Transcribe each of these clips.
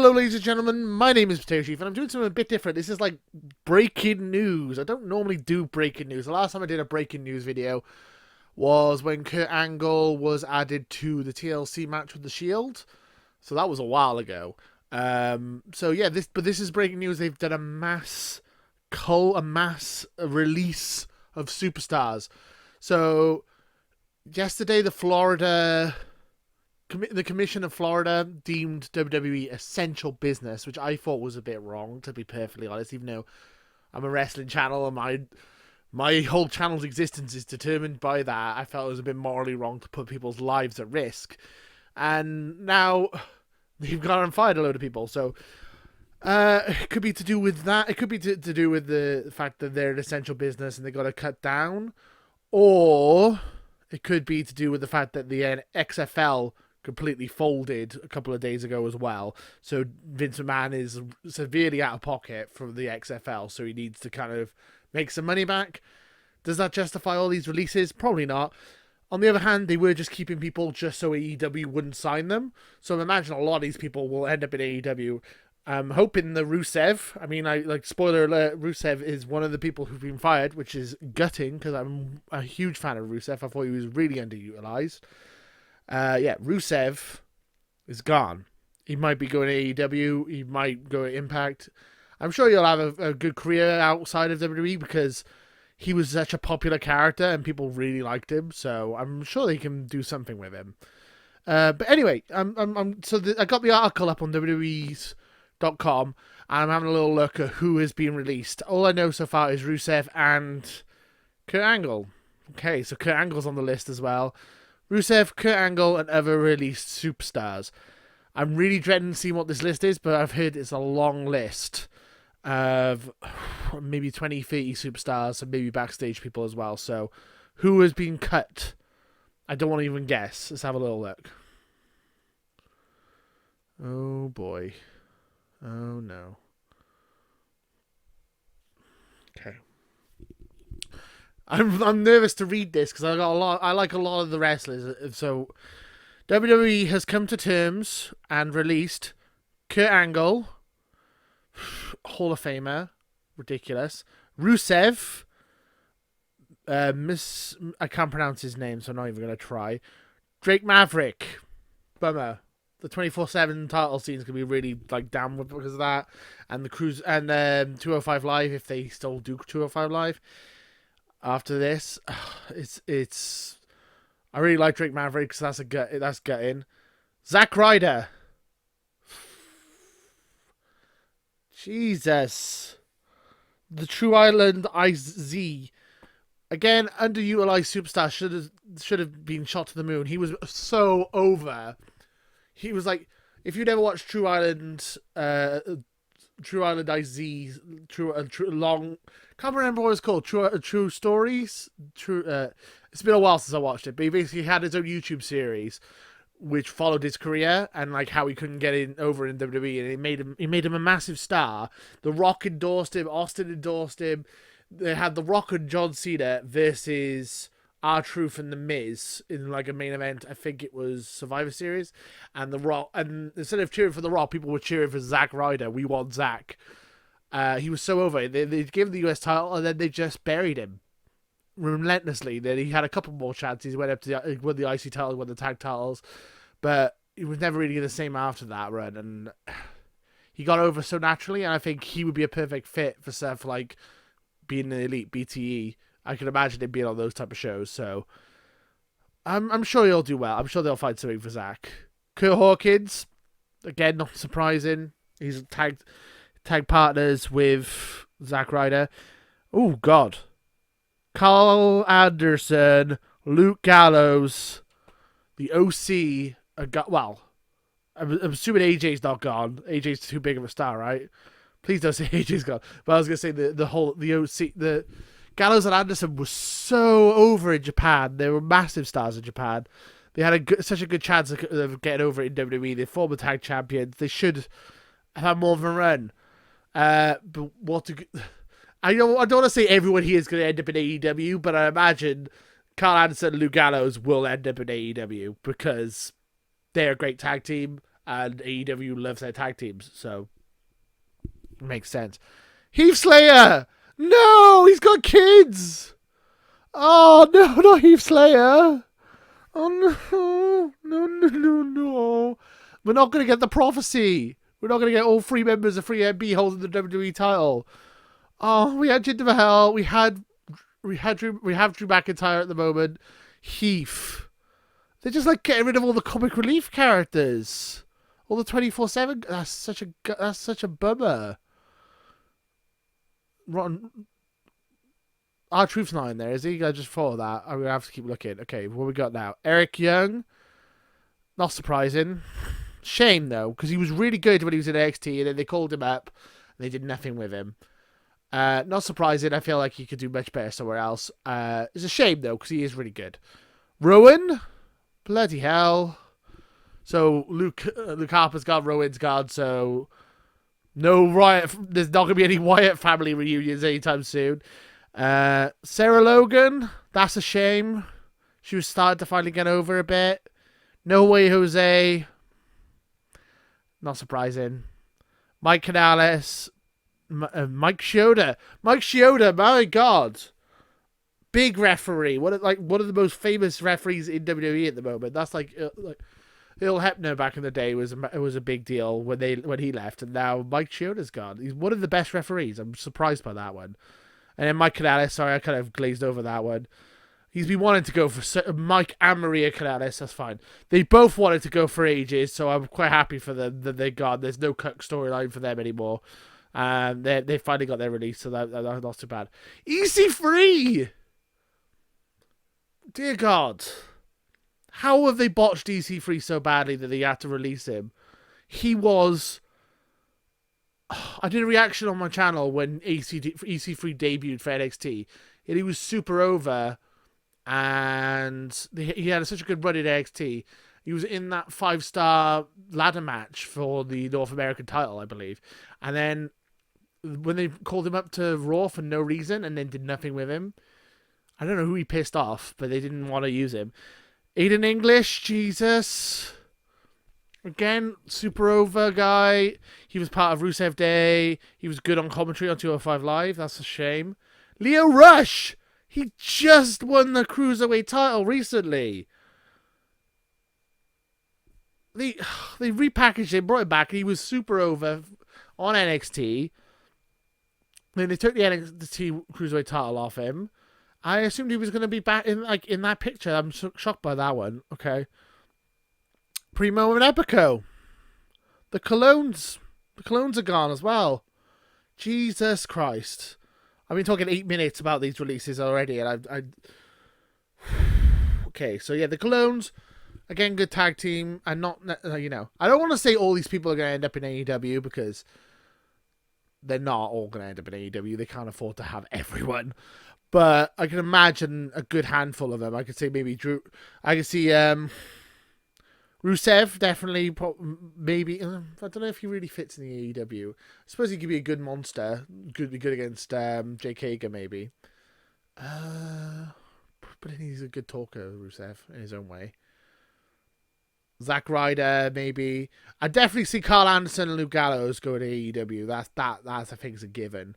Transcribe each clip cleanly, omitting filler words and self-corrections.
Hello, ladies and gentlemen. My name is Potato Chief, and I'm doing something a bit different. This is like breaking news. I don't normally do breaking news. The last time I did a breaking news video was when Kurt Angle was added to the TLC match with the Shield. So that was a while ago. So yeah, this is breaking news. They've done a mass release of superstars. So yesterday, the Commission of Florida deemed WWE essential business, which I thought was a bit wrong, to be perfectly honest, even though I'm a wrestling channel and my whole channel's existence is determined by that. I felt it was a bit morally wrong to put people's lives at risk. And now they've gone and fired a load of people. So it could be to do with that. It could be to do with the fact that they're an essential business and they got to cut down. Or it could be to do with the fact that the XFL completely folded a couple of days ago as well. So Vince McMahon is severely out of pocket from the XFL, so he needs to kind of make some money back. Does that justify all these releases? Probably not. On the other hand, they were just keeping people just so AEW wouldn't sign them. So I imagine a lot of these people will end up in AEW. I'm hoping the Rusev, spoiler alert, Rusev is one of the people who've been fired, which is gutting because I'm a huge fan of Rusev. I thought he was really underutilized. Rusev is gone. He might be going to AEW. He might go to Impact. I'm sure he'll have a good career outside of WWE because he was such a popular character and people really liked him. So I'm sure they can do something with him. But anyway, I got the article up on WWE's.com and I'm having a little look at who has been released. All I know so far is Rusev and Kurt Angle. Okay, so Kurt Angle's on the list as well. Rusev, Kurt Angle, and other released superstars. I'm really dreading seeing what this list is, but I've heard it's a long list of maybe 20, 30 superstars and maybe backstage people as well. So who has been cut? I don't want to even guess. Let's have a little look. Oh boy. Oh no. Okay. I'm nervous to read this because I like a lot of the wrestlers. So WWE has come to terms and released Kurt Angle, Hall of Famer, ridiculous. Rusev, I can't pronounce his name, so I'm not even gonna try. Drake Maverick, bummer. The 24/7 title scene is gonna be really down with because of that, and the cruise and 205 Live if they still do 205 Live. After this, it's. I really like Drake Maverick because that's gutting. Zack Ryder. Jesus. The True Island IZ. Again, underutilized superstar should have been shot to the moon. He was so over. He was like, if you'd ever watched True Island IZ, long. Can't remember what it's called. True Stories. It's been a while since I watched it, but he basically had his own YouTube series, which followed his career and how he couldn't get over in WWE, and he made him a massive star. The Rock endorsed him. Austin endorsed him. They had The Rock and John Cena versus R-Truth and The Miz in a main event. I think it was Survivor Series, and The Rock. And instead of cheering for The Rock, people were cheering for Zack Ryder. We want Zack. He was so over. They gave him the US title and then they just buried him relentlessly. Then he had a couple more chances. He went up to won the IC title, won the tag titles, but he was never really the same after that run. And he got over so naturally, and I think he would be a perfect fit for stuff like being an elite BTE. I can imagine him being on those type of shows. So I'm sure he'll do well. I'm sure they'll find something for Zack. Curt Hawkins, again, not surprising. He's tag partners with Zack Ryder. Oh, God. Karl Anderson, Luke Gallows, the OC. I'm assuming AJ's not gone. AJ's too big of a star, right? Please don't say AJ's gone. But I was going to say the OC, the Gallows and Anderson were so over in Japan. They were massive stars in Japan. They had such a good chance of getting over in WWE. They're former tag champions. They should have had more of a run. But I don't want to say everyone here is going to end up in AEW, but I imagine Karl Anderson and Luke Gallows will end up in AEW because they're a great tag team. and AEW loves their tag teams, so it makes sense. Heath Slater! No, he's got kids! Oh, no, not Heath Slater! Oh, no. We're not going to get the prophecy. We're not going to get all 3 members of 3MB holding the WWE title. Oh, we had Jinder Mahal. We have Drew McIntyre at the moment. Heath. They're just like getting rid of all the comic relief characters. All the 24/7. That's such a bummer. Rotten. R-Truth's not in there, is he? I just thought that. I'm going to have to keep looking. Okay, what we got now? Eric Young. Not surprising. Shame, though, because he was really good when he was in NXT, and then they called him up, and they did nothing with him. Not surprising. I feel like he could do much better somewhere else. It's a shame, though, because he is really good. Rowan? Bloody hell. So, Luke Harper's gone, Rowan's gone, so no Wyatt. There's not going to be any Wyatt family reunions anytime soon. Sarah Logan, that's a shame. She was starting to finally get over a bit. No Way Jose. Not surprising. Mike Kanellis. Mike Chioda. Mike Chioda, my God. Big referee. One of the most famous referees in WWE at the moment. That's like Earl Hebner back in the day was a big deal when he left, and now Mike Chioda's gone. He's one of the best referees. I'm surprised by that one. And then Mike Kanellis, sorry, I kind of glazed over that one. He's been wanting to go for Mike and Maria Kanellis, that's fine. They both wanted to go for ages, so I'm quite happy for them that they're gone. There's no Cook storyline for them anymore. They finally got their release, so that's not too bad. EC3! Dear God. How have they botched EC3 so badly that they had to release him? He was... I did a reaction on my channel when EC3 debuted for NXT, and he was super over, and he had such a good run in NXT. He was in that 5-star ladder match for the North American title, I believe. And then when they called him up to Raw for no reason and then did nothing with him, I don't know who he pissed off, but they didn't want to use him. Aiden English, Jesus. Again, super over guy. He was part of Rusev Day. He was good on commentary on 205 Live. That's a shame. Lio Rush. He just won the Cruiserweight title recently. They repackaged him, brought him back. He was super over on NXT. Then they took the NXT Cruiserweight title off him. I assumed he was going to be back in that picture. I'm shocked by that one. Okay. Primo and Epico. The Colognes are gone as well. Jesus Christ. I've been talking 8 minutes about these releases already, and Okay, so yeah, the Colognes, again, good tag team, and not, I don't want to say all these people are going to end up in AEW, because they're not all going to end up in AEW. They can't afford to have everyone. But I can imagine a good handful of them. I could say maybe Drew. I could see Rusev, definitely, maybe. I don't know if he really fits in the AEW. I suppose he could be a good monster. Could be good against Jake Hager, maybe. But he's a good talker, Rusev, in his own way. Zack Ryder, maybe. I definitely see Karl Anderson and Luke Gallows go to AEW. That's I think is a given.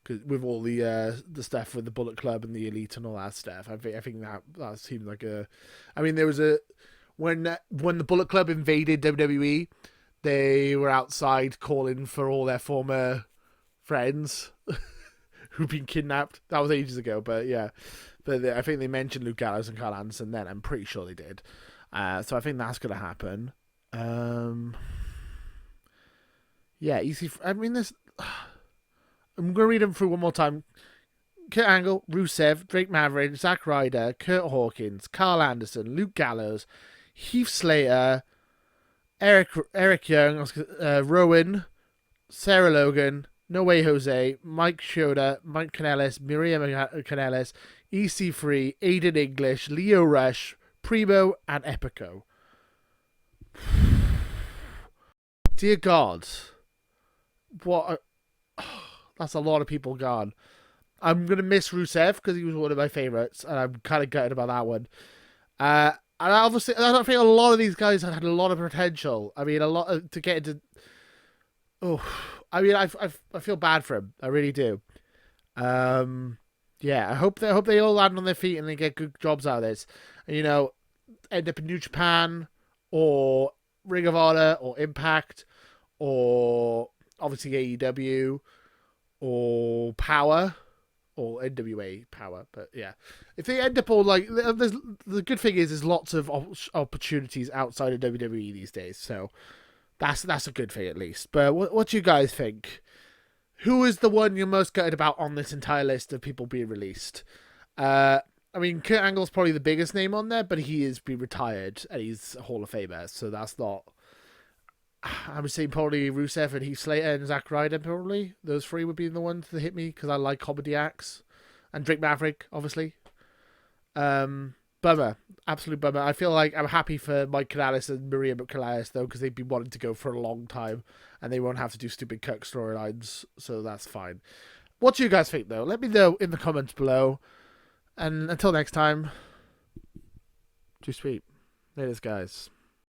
Cause with all the stuff with the Bullet Club and the Elite and all that stuff, I think that seems like a. I mean, there was a when the Bullet Club invaded WWE, they were outside calling for all their former friends who've been kidnapped. That was ages ago, but yeah. But I think they mentioned Luke Gallows and Karl Anderson then. I'm pretty sure they did. So I think that's going to happen. Yeah, easy. I mean, this. I'm going to read them through one more time. Kurt Angle, Rusev, Drake Maverick, Zack Ryder, Curt Hawkins, Karl Anderson, Luke Gallows, Heath Slater, Eric Young, Rowan, Sarah Logan, No Way Jose, Mike Chioda, Mike Kanellis, Miriam Kanellis, EC3, Aiden English, Lio Rush, Primo, and Epico. Dear God. That's a lot of people gone. I'm going to miss Rusev because he was one of my favourites, and I'm kind of gutted about that one. And obviously, I don't think a lot of these guys had a lot of potential. I mean, a lot to get into. Oh, I mean, I feel bad for him. I really do. Yeah, I hope they all land on their feet and they get good jobs out of this. And, you know, end up in New Japan or Ring of Honor or Impact or obviously AEW or Power or NWA Power. But yeah, if they end up all like, the good thing is there's lots of opportunities outside of WWE these days. So that's a good thing at least. But what do you guys think? Who is the one you're most gutted about on this entire list of people being released? I mean, Kurt Angle's probably the biggest name on there, but he is be retired and he's a Hall of Famer, so that's not. I would say probably Rusev and Heath Slater and Zack Ryder, probably. Those three would be the ones that hit me because I like comedy acts. And Drake Maverick, obviously. Bummer. Absolute bummer. I feel like I'm happy for Mike Kanellis and Maria Kanellis, though, because they've been wanting to go for a long time and they won't have to do stupid Kirk storylines, so that's fine. What do you guys think, though? Let me know in the comments below. And until next time, too sweet. Laters, guys.